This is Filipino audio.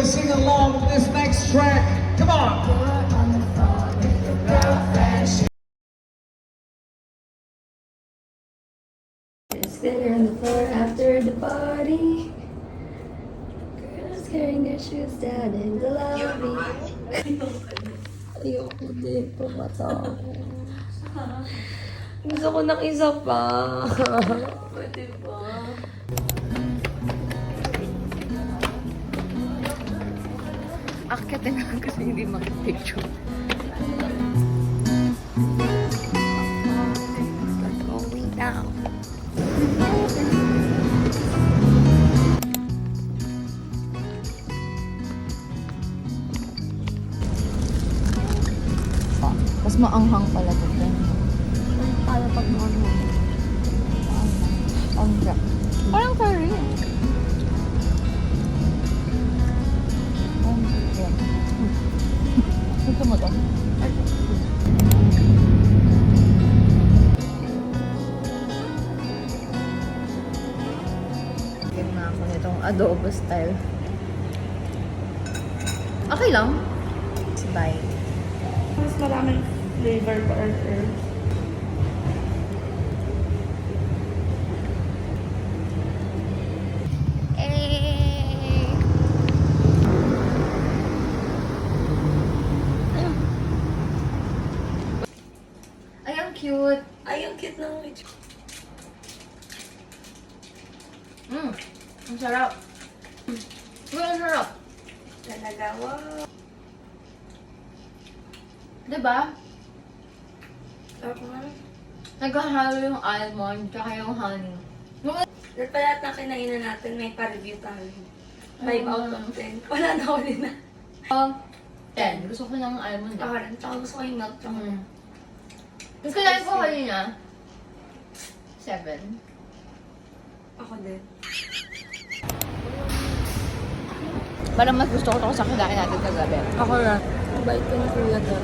to sing along with this next track. Come on. Just there on the floor after the party. Girls carrying their shoes down in the lobby. Ayoko din, pumata ako. Gusto ko ng isa pa. Pwede ba? Akyatin na kasi hindi makipicture. Going down. Mas maanghang pala ito. Para pag ano. Ang drop. Parang curry. Gusto mo to? Bigyan na ako nitong adobo style. Okay lang. Bye. Mas maraming flavor pa or herbs. Ay, ang cute. Ay, ang cute ng witch. Ang sarap. Uy, ang sarap. Talaga, wow. Diba? Sarap nga. Naghahalo yung almond tsaka yung honey. Dahil pa lahat na kinainan natin, may pa-review tayo. 5 out of 10. Wala na ako din na. 10. Gusto ko ng almond. Ako rin. Tsaka gusto ko yung milk chocolate. Gusto lang ko kanina. 7. Ako din. Parang mas gusto ko ito sa kinain natin kagabi. Ako rin. Bait ko ni Kuya doon.